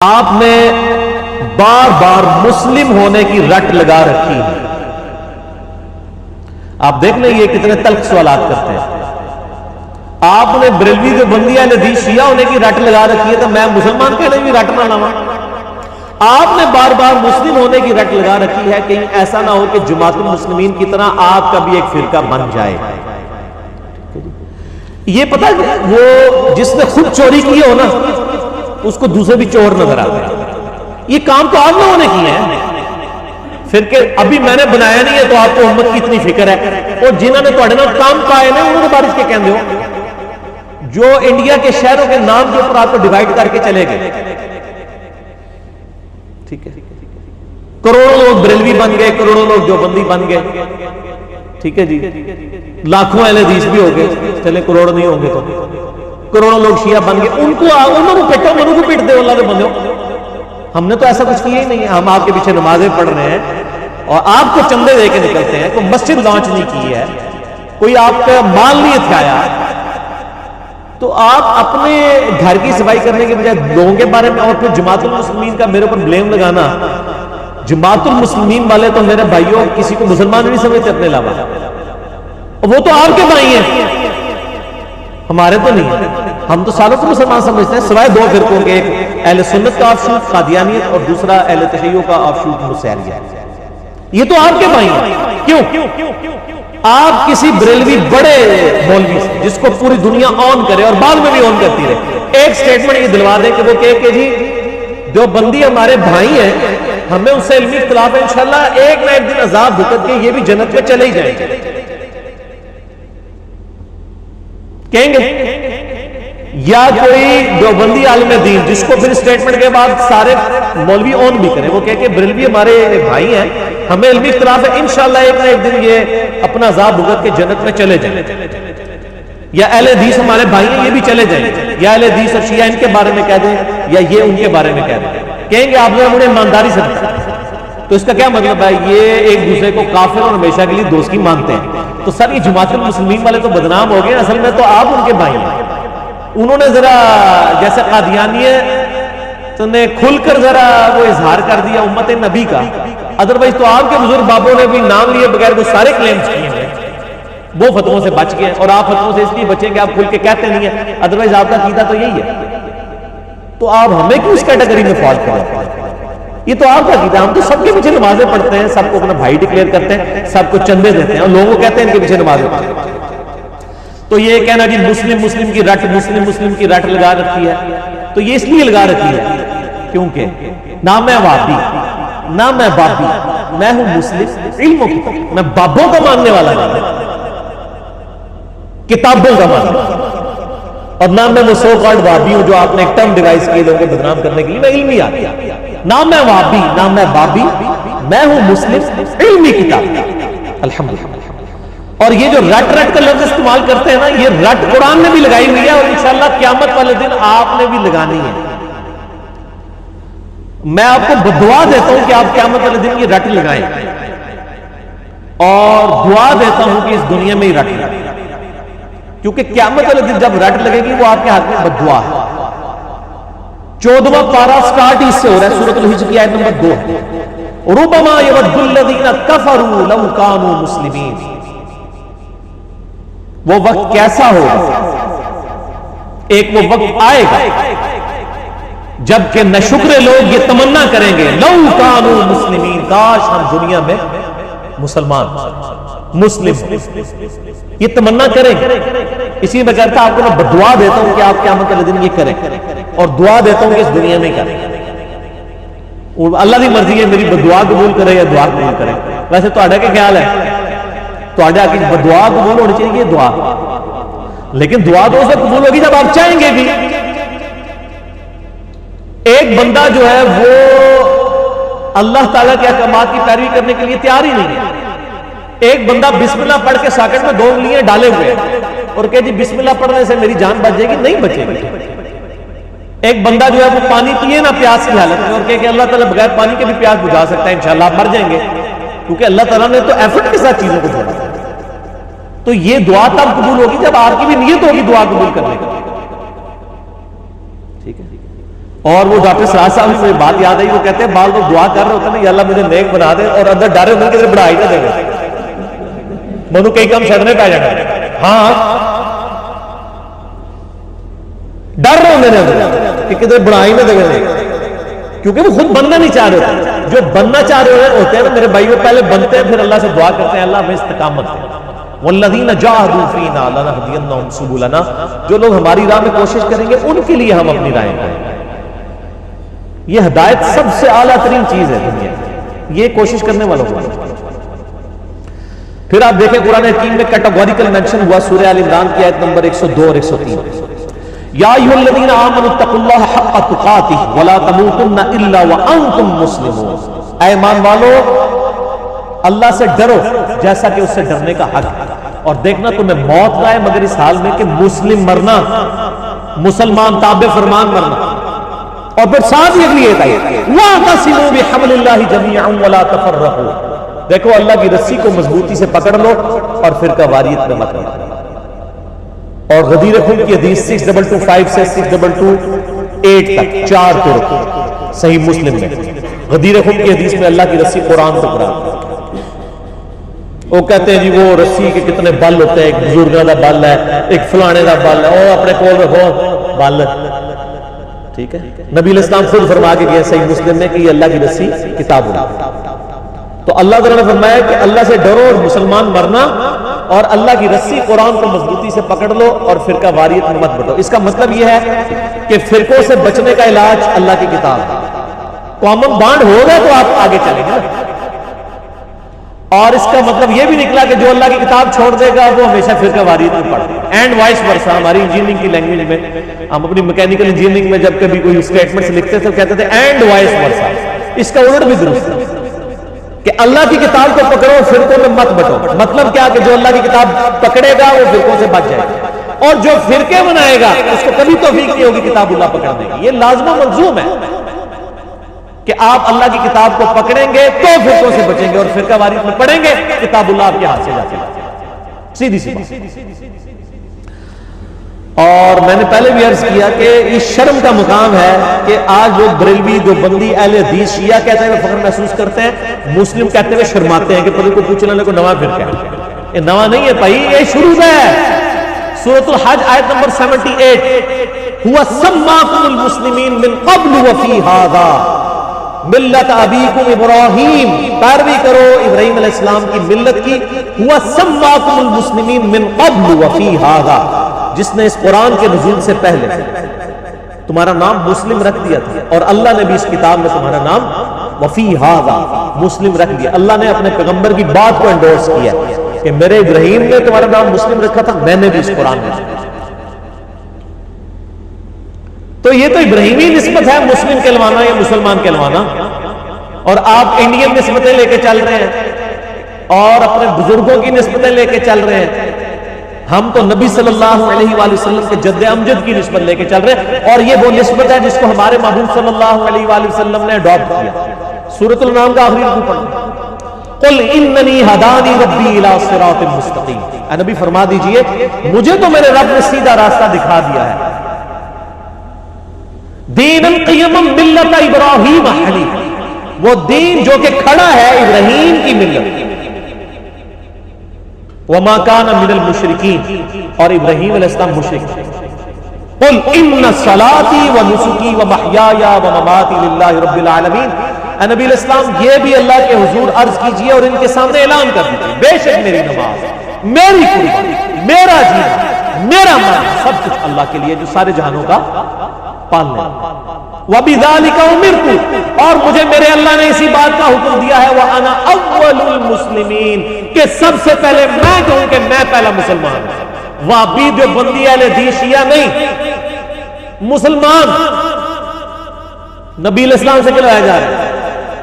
آپ نے بار بار مسلم ہونے کی رٹ لگا رکھی ہے. آپ دیکھ لیں یہ کتنے تلخ سوالات کرتے ہیں. آپ نے بریلوی کے بندی اہل حدیث شیعہ ہونے کی رٹ لگا رکھی ہے تو میں مسلمان کہنے کی رٹ نہ لاواں. آپ نے بار بار مسلم ہونے کی رٹ لگا رکھی ہے کہیں ایسا نہ ہو کہ جماعت المسلمین کی طرح آپ کا بھی ایک فرقہ بن جائے. یہ پتہ وہ جس نے خود چوری کی ہو نا اس کو دوسرے بھی چور نظر آتے ہیں. یہ کام تو آپ نہ ہونے کی ہے. پھر کہ ابھی میں نے بنایا نہیں ہے تو آپ کو امت کی اتنی فکر ہے. اور جنہوں نے تھوڑے نال کام پائے نا انہوں نے بارش کے کہندے ہو جو انڈیا کے شہروں کے نام کے اوپر آپ کو ڈیوائیڈ کر کے چلے گئے. ٹھیک ہے, کروڑوں لوگ بریلوی بن گئے, کروڑوں لوگ دیوبندی بن گئے. ٹھیک ہے جی, لاکھوں اہل حدیث بھی ہو گئے, چلے کروڑ نہیں ہوں گے تو کروڑوں لوگ شیعہ بن گئے. ان کو انہوں کو پیٹو, انہوں کو پیٹ دے اللہ کے بندے. ہم نے تو ایسا کچھ کیا ہی نہیں ہے. ہم آپ کے پیچھے نمازیں پڑھ رہے ہیں اور آپ کو چندے دے کے نکلتے ہیں. کوئی مسجد لانچ نہیں کی ہے, کوئی آپ کا مال نہیں اتھایا. تو آپ اپنے گھر کی صفائی کرنے کے بجائے لوگوں کے بارے میں اور پھر جماعت المسلمین کا میرے اوپر بلیم لگانا. جماعت المسلمین والے تو میرے بھائیوں کسی کو مسلمان نہیں سمجھتے اپنے علاوہ. وہ تو آپ کے بھائی ہیں, ہمارے تو نہیں. ہم تو سالوں کو مسلمان سمجھتے ہیں سوائے دو فرقوں کے, ایک اہل سنت کا آفشوٹ قادیانیت اور دوسرا اہل تشیع کا آفشوٹ نصیریہ. یہ تو آپ کے بھائی ہیں. کیوں آپ کسی بریلوی بڑے مولوی سے جس کو پوری دنیا آن کرے اور بعد میں بھی آن کرتی رہے ایک سٹیٹمنٹ یہ دلوا دیں کہ وہ کہے کہ جی جو بندی ہمارے بھائی ہیں, ہمیں ان سے علمی اختلاف ہے, انشاءاللہ ایک نہ ایک دن عذاب بھگت کے یہ بھی جنت میں چلے ہی جائیں گے. کہیں گے یا کوئی دیوبندی عالم دین جس کو پھر سٹیٹمنٹ کے بعد سارے مولوی اون بھی کریں, وہ کہے کہ بریلوی ہمارے بھائی ہیں, ہمیں علمی اختلاف ہے, انشاءاللہ ایک نہ ایک دن یہ اپنا عذاب بھگت کے جنت میں چلے جائیں. یا اہل حدیث ہمارے بھائی ہیں یہ بھی چلے جائیں. یا اہل حدیث اور شیعہ ان کے بارے میں کہہ دیں یا یہ ان کے بارے میں کہہ دیں. کہیں گے آپ نے انہیں ایمانداری سے بتایا. تو اس کا کیا مطلب ہے؟ یہ ایک دوسرے کو کافر اور ہمیشہ کے لیے دوستی مانتے ہیں. تو سر یہ جماعت المسلمین والے تو بدنام ہو گئے, اصل میں تو آپ ان کے بھائی ہیں. انہوں نے ذرا جیسے قادیانیت نے کھل کر ذرا وہ اظہار کر دیا امت نبی کا, ادروائز تو آپ کے بزرگ بابوں نے بھی نام لیے بغیر وہ سارے کلیمز کیے ہیں, وہ فتووں سے بچ گئے. اور آپ فتووں سے اس لیے بچیں کہ آپ کھل کے کہتے نہیں ہیں, ادروائز آپ کا عقیدہ تو یہی ہے. تو آپ ہمیں کیوں اس کیٹیگری میں فال کریں؟ یہ تو آپ کا عقیدہ. ہم تو سب کے پیچھے نمازیں پڑھتے ہیں, سب کو اپنا بھائی ڈکلیئر کرتے ہیں, سب کو چندے دیتے ہیں اور لوگوں کو کہتے ہیں ان کے پیچھے نمازیں پڑھتے ہیں. تو یہ کہنا جی مسلم کی رٹ, مسلم کی رٹ لگا رکھی ہے, تو یہ اس لیے لگا رکھی ہے کیونکہ نہ میں وابی نہ میں بابی, میں ہوں مسلم علم و کتاب. میں بابوں کا ماننے والا نہیں, کتابوں کا ماننے والا, اور نہ میں وہ سو کالڈ وابی ہوں جو آپ نے ایک ٹرم ڈیوائز کیے لوگوں کو بدنام کرنے کے لیے. میں علمی آتی, نہ میں وابی نہ میں بابی, میں ہوں مسلم علمی کتاب. الحمدللہ. اور یہ جو رٹ کا لفظ استعمال کرتے ہیں نا, یہ رٹ قرآن نے بھی لگائی ہوئی ہے اور انشاءاللہ قیامت والے دن آپ نے بھی لگانی ہے. میں آپ کو دعا دیتا ہوں کہ آپ قیامت والے دن یہ رٹ لگائیں, اور دعا دیتا ہوں کہ اس دنیا میں ہی رٹ لگائیں, کیونکہ قیامت والے دن جب رٹ لگے گی وہ آپ کے ہاتھ میں بددعا ہے. 14واں پارہ سٹارٹ اس سے ہو رہا ہے, سورۃ الحجر کی آیت نمبر 2. ربما یود الذین کفروا لو کانوا مسلمین. وہ وقت کیسا ہوگا, ایک وہ وقت آئے گا جبکہ ناشکر لوگ یہ تمنا کریں گے لو کانوا مسلمین, کاش ہم دنیا میں مسلمان مسلم, یہ تمنا کریں گے. اسی میں کہتا آپ کو میں بدعا دیتا ہوں کہ آپ قیامت والے دن یہ کریں, اور دعا دیتا ہوں کہ اس دنیا میں کریں. اللہ کی مرضی ہے میری بدعا قبول کرے یا دعا قبول کرے. ویسے تو کیا خیال ہے؟ تو دعا قبول ہونی چاہیے دعا, لیکن دعا تو اسے قبول ہوگی جب آپ چاہیں گے بھی. ایک بندہ جو ہے وہ اللہ تعالیٰ کے احکامات کی پیروی کرنے کے لیے تیار ہی نہیں ہے. ایک بندہ بسم اللہ پڑھ کے ساکٹ میں 2 انگلیاں ڈالے ہوئے اور کہ جی بسم اللہ پڑھنے سے میری جان بچ جائے گی, نہیں بچے گی. ایک بندہ جو ہے وہ پانی پیے نہ پیاس کی حالت میں, اور کہ اللہ تعالیٰ بغیر پانی کے بھی پیاس بجھا سکتا ہے, انشاءاللہ آپ مر جائیں گے, کیونکہ اللہ تعالیٰ نے تو ایفرٹ کے ساتھ چیزوں کو جوڑا. تو یہ دعا تب قبول ہوگی جب آپ کی بھی نیت ہوگی دعا قبول کرنے کی. ٹھیک ہے, اور وہ ڈاکٹر سراج صاحب سے بات یاد آئی، وہ کہتے ہیں بعض لوگ دعا کر رہے ہوتے ہیں یا اللہ مجھے نیک بنا دے، اور اندر ڈرے ہوتے ہیں کہ بڑھائی نہ دے منو کئی کم شدنے پہ جانا، ہاں ڈر رہے ہوتے ہیں کہ کدھر بڑھائی نہ دے، کیونکہ وہ خود بننا نہیں چاہ رہے ہوتے. جو بننا چاہ رہے ہوتے ہیں نا میرے بھائی، وہ پہلے بنتے ہیں پھر اللہ سے دعا کرتے ہیں اللہ ہمیں استقامت دے. والذین جاہدوا فینا لنہدینہم سبلنا، جو لوگ ہماری راہ میں کوشش کریں گے ان کے لیے ہم اپنی راہیں کریں گے. یہ ہدایت سب سے اعلیٰ ترین چیز ہے دنیا میں، یہ کوشش کرنے والوں کو. پھر آپ دیکھیں قرآن حکیم میں کیٹیگوریکل مینشن ہوا سورہ آل عمران کی آیت نمبر 102 اور 103. یا ایھا الذین آمنوا اتقوا اللہ حق تقاتہ ولا تموتن الا وانتم مسلمون. اے ایمان والو اللہ سے ڈرو جیسا کہ اس سے ڈرنے کا حق ہے، اور دیکھنا تمہیں موت نہ آئے مگر اس حال میں کہ مسلم مرنا، مسلمان تابع فرمان مرنا. اور پھر ساتھ ہی اگلی ایت آئی واعتصموا بحبل اللہ جميعا ولا تفرقوا. دیکھو اللہ کی رسی کو مضبوطی سے پکڑ لو اور فرقہ واریت میں مت رہو. اور غدیر خون کی حدیث 6225 سے 6228 تک 4 طرق صحیح مسلم میں غدیر خون کی حدیث میں اللہ کی رسی قرآن سے قرآن. وہ کہتے ہیں جی وہ رسی کے کتنے بل ہوتے ہیں، ایک بزرگوں کا بل ہے، ایک فلانے کا بل ہے، وہ اپنے کول رکھو بل. ٹھیک ہے، نبی علیہ السلام خود فرما کے گئے صحیح مسلم میں کہ یہ اللہ کی رسی کتاب ہے. تو اللہ تعالیٰ نے فرمایا کہ اللہ سے ڈرو اور مسلمان مرنا، اور اللہ کی رسی قرآن کو مضبوطی سے پکڑ لو اور فرقہ واریت میں مت بٹو. اس کا مطلب یہ ہے کہ فرقوں سے بچنے کا علاج اللہ کی کتاب ہے. کامن بانڈ ہو گئے تو آپ آگے چلیں گے. اور اس کا مطلب یہ بھی نکلا کہ جو اللہ کی کتاب چھوڑ دے گا وہ ہمیشہ فرقہ واریت میں پڑے گا. And vice versa. ہماری انجینئرنگ کی لینگویج میں ہم اپنی میکینیکل انجینئرنگ میں جب کبھی کوئی اسٹیٹمنٹس لکھتے تھے کہتے تھے اینڈ وائس ورسا. اس کا الٹ بھی درست ہے کہ اللہ کی کتاب کو پکڑو فرقوں میں مت بٹو. مطلب کیا کہ جو اللہ کی کتاب پکڑے گا وہ فرقوں سے بچ جائے گا، اور جو فرقے بنائے گا اس کو کبھی توفیق نہیں ہوگی کتاب اللہ پکڑنے کی. یہ لازم و ملزوم ہے کہ آپ اللہ کی کتاب کو پکڑیں گے تو فرقوں سے بچیں گے، اور فرقہ واریت میں پڑھیں گے کتاب اللہ آپ کے ہاتھ سے جاتی ہے. سیدھی سی بات. اور میں نے پہلے بھی عرض کیا کہ یہ شرم کا مقام ہے کہ آج لوگ بریلوی دیوبندی اہل حدیث شیعہ کہتے ہیں فخر محسوس کرتے ہیں، مسلم کہتے ہوئے شرماتے ہیں کہ پتہ کو پوچھ لینے کو نواں فرقہ ہے. یہ نواں نہیں ہے بھائی، یہ شروع ہے. سورۃ الحج آیت نمبر 78 هو سماکم المسلمین من قبل وفی ھذا ملت ابیکم ابراہیم. پیروی کرو ابراہیم علیہ السلام کی ملت کی. هو سماکم المسلمین من قبل وفی ھذا، جس نے اس قرآن کے نزول سے پہلے تمہارا نام مسلم رکھ دیا تھا، اور اللہ نے بھی اس کتاب میں تمہارا نام وفی ھذا مسلم رکھ دیا. اللہ نے اپنے پیغمبر کی بات کو انڈورس کیا کہ میرے ابراہیم نے تمہارا نام مسلم رکھا تھا، میں نے بھی اس قرآن میں. تو یہ تو ابراہیمی نسبت ہے مسلم کہلوانا یا مسلمان کہلوانا، اور آپ انڈین نسبتیں لے کے چل رہے ہیں اور اپنے بزرگوں کی نسبتیں لے کے چل رہے ہیں. ہم تو نبی صلی اللہ علیہ وآلہ وسلم کے جد امجد کی نسبت لے کے چل رہے ہیں، اور یہ وہ نسبت ہے جس کو ہمارے محبوب صلی اللہ علیہ وآلہ وسلم نے اڈاپٹ کیا. سورۃ الانعام کا آخری رکوع پڑھیں، قل اننی ہدانی ربی الی صراط مستقیم. اے نبی فرما دیجئے مجھے تو میرے رب نے سیدھا راستہ دکھا دیا ہے. دین قیما ملت ابراہیم حنیفا، وہ دین جو کہ کھڑا ہے ابراہیم کی ملت. وما کان من المشرکین، اور ابراہیم علیہ السلام مشرک تھے. قل ان صلاتی ونسکی ومحیای ومماتی للہ رب العالمین. اے نبی علیہ السلام یہ بھی اللہ کے حضور عرض کیجئے اور ان کے سامنے اعلان کر دیجئے بے شک میری نماز، میری قربانی، میرا جینا، میرا مر سب کچھ اللہ کے لیے جو سارے جہانوں کا پالنے. وَبِذَلِكَ أُمِرْتُ، اور مجھے میرے اللہ نے اسی بات کا حکم دیا ہے وَأَنَا أَوَّلُ الْمُسْلِمِينَ، کہ سب سے پہلے میں کہوں کہ میں پہلا مسلمان ہوں. وابی دیوبندی اہل حدیث شیعہ نہیں، مسلمان. نبی علیہ السلام سے کہلایا جا رہا ہے.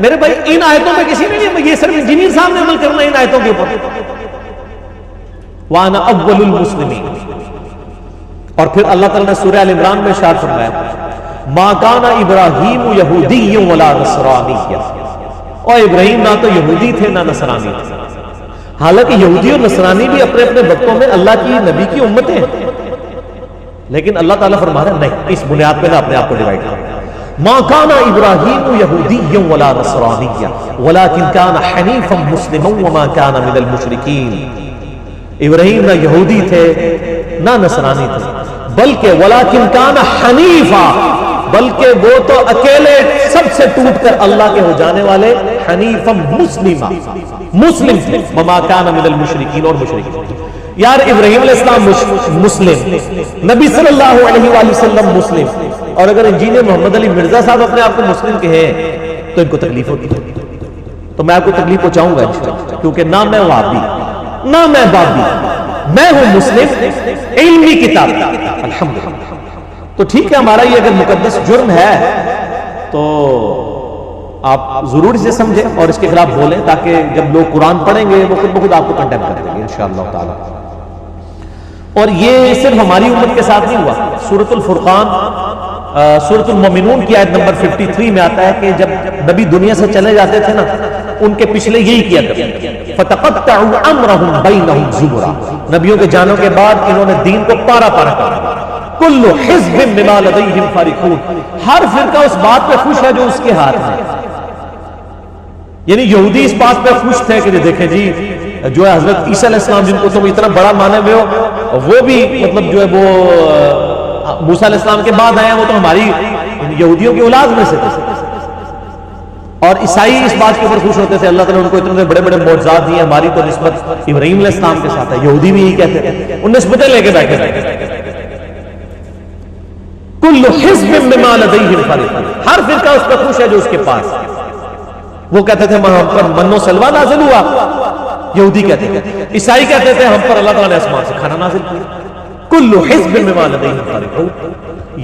میرے بھائی ان آیتوں میں کسی نے نہیں، یہ صرف انجینئر صاحب نے عمل کرنا ان آیتوں کے اوپر. وَأَنَا أَوَّلُ الْمُسْلِمِينَ. اور پھر اللہ تعالیٰ نے سورہ آل عمران میں ارشاد فرمایا ما کان ابراہیم یہودی ولا نصرانی. اور ابراہیم نہ تو یہودی تھے نہ نصرانی تھے. حالانکہ یہودی اور نصرانی بھی اپنے اپنے وقتوں میں اللہ کی نبی کی امتیں ہیں، لیکن اللہ تعالیٰ فرما رہا ہے نہیں، اس بنیاد پہ نہ اپنے آپ کو ڈیوائڈ کرو. ما کان ابراہیم یہودیا ولا نصرانیا ولکن کان حنیفا مسلما وما کان من المشرکین. ابراہیم نہ یہودی تھے نہ نصرانی تھے بلکہ ولکن کان حنیفا، بلکہ وہ تو اکیلے سب سے ٹوٹ کر اللہ کے ہو جانے والے حنیفا مسلما، مسلم تھے، وما کان من المشرکین، اور مشرکین. یار ابراہیم علیہ السلام مسلم، نبی صلی اللہ علیہ وآلہ وسلم مسلم، اور اگر انجینئر محمد علی مرزا صاحب اپنے آپ کو مسلم کہیں تو ان کو تکلیف ہوتی ہے. تو میں آپ کو تکلیف پہنچاؤں گا انشاءاللہ، کیونکہ نہ میں وہابی نہ میں بابی، میں ہوں مسلم علمی کتاب. الحمدللہ. تو ٹھیک ہے، ہمارا یہ اگر مقدس جرم ہے تو آپ ضرور اسے سمجھیں اور اس کے خلاف بولیں، تاکہ جب لوگ قرآن پڑھیں گے وہ خود بخود آپ کو کنڈیم کر دیں گے انشاءاللہ تعالی. اور یہ صرف ہماری امت کے ساتھ نہیں ہوا. سورۃ الفرقان سورۃ المومنون کی آیت نمبر 53 میں آتا ہے کہ جب نبی دنیا سے چلے جاتے تھے نا، ان کے پچھلے یہی کیا کرتے، فَتَقَطَّعُوا أَمْرَهُمْ بَيْنَهُمْ زُبُرًا. نبیوں کے جانوں کے بعد انہوں نے دین کو پارا پارا کر دیا. كُلُّ حِزْبٍ بِمَا لَدَيْهِمْ فَرِحُونَ. ہر فرقہ اس بات پہ خوش ہے جو اس کے ہاتھ میں. یعنی یہودی اس بات پہ خوش تھے کہ دیکھیں جی جو ہے حضرت عیسیٰ علیہ السلام جن کو تم اتنا بڑا مانے ہوئے ہو، وہ بھی مطلب جو ہے وہ موسیٰ علیہ السلام کے بعد آئے ہیں، وہ تو ہماری یہودیوں کی اولاد میں سے تھے. اور عیسائی اس بات کے اوپر خوش ہوتے تھے اللہ تعالیٰ نے ان کو اتنے بڑے بڑے معجزات دیے، ہماری تو نسبت ابراہیم علیہ السلام کے ساتھ ہے. یہودی بھی یہی کہتے تھے، ان نسبتیں لے کے بیٹھے تھے. کل حزب بما لدیہم فرحون. ہر فرقہ اس پہ خوش ہے جو اس کے پاس. وہ کہتے تھے ہم پر من و سلوہ نازل ہوا، یہودی کہتے تھے. عیسائی کہتے تھے ہم پر اللہ تعالیٰ نے آسمان سے کھانا نازل کیا. کل حزب بما لدیہم فرحون.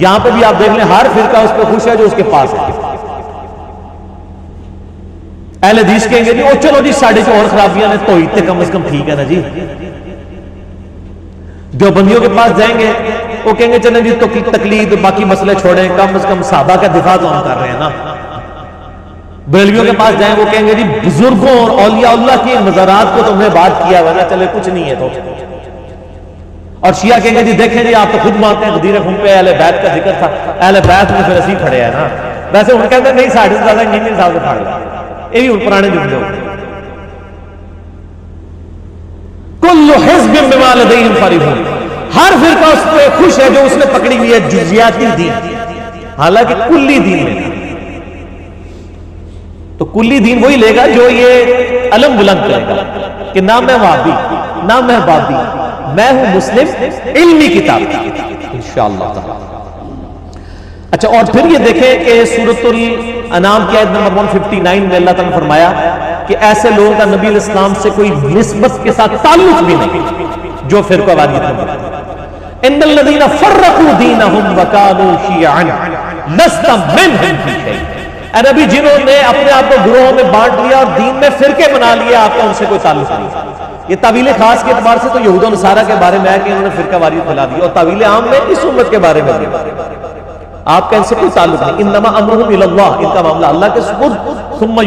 یہاں پہ بھی آپ دیکھ لیں ہر فرقہ اس پہ خوش ہے جو اس کے پاس ہے. اہل حدیث کہیں گے جی او چلو جی ساڑھے جو اور خرابیاں نے توحید تے کم از کم ٹھیک ہے نا جی. دیوبندیوں کے پاس جائیں گے وہ کہیں گے چلیں جی تو تقلید باقی مسئلے چھوڑیں، کم از کم صحابہ کا دفاع تو ہم کر رہے ہیں نا. بریلویوں کے پاس جائیں وہ کہیں گے جی بزرگوں اور اولیاء اللہ کی مزارات کو تم نے بات کیا ہوا نا، چلے کچھ نہیں ہے تو. اور شیعہ کہیں گے جی دیکھیں جی آپ تو خود مانتے ہیں غدیر خون پہ اہل بیت کا ذکر تھا، اہل بیت میں پھر اسی کھڑے ہیں نا. ویسے ان کہتے ہیں نہیں ساڑھے سے زیادہ انجینئر صاحب کو پھاڑ گیا. یہ بھی ان پرانے جملے ہوتے ہیں. کل حزب بما لدیہم فرحون. ہر فرقہ اس پہ خوش ہے جو اس نے پکڑی ہوئی ہے جزیاتی دین، حالانکہ کلی دین میں. تو کلی دین وہی لے گا جو یہ علم بلند کرے گا کہ نہ میں وہابی نہ میں بابی، میں ہوں مسلم علمی کتاب انشاءاللہ تعالی. اچھا اور پھر یہ دیکھیں کہ سورۃ الانعام کی آیت نمبر 159 میں اللہ تعالیٰ نے فرمایا کہ ایسے لوگوں کا نبی علیہ السلام سے کوئی نسبت کے ساتھ تعلق بھی نہیں جو فرقہ واریت میں. ان الذین فرقوا دینہم وکانوا شیعا لست منہم فی شیء. اے نبی جنہوں نے اپنے آپ کو گروہوں میں بانٹ لیا اور دین میں فرقے بنا لیا، آپ کا ان سے کوئی تعلق نہیں. یہ تعویل خاص کے اعتبار سے تو یہود و نصارہ کے بارے میں ہے کہ انہوں نے فرقہ واریت پھیلا دی، اور تعویل عام میں اس امت کے بارے میں بھی آپ کا ان سے کوئی تعلق نہیں. انما امرهم الی اللہ، ان کا معاملہ اللہ کے سپرد. ثم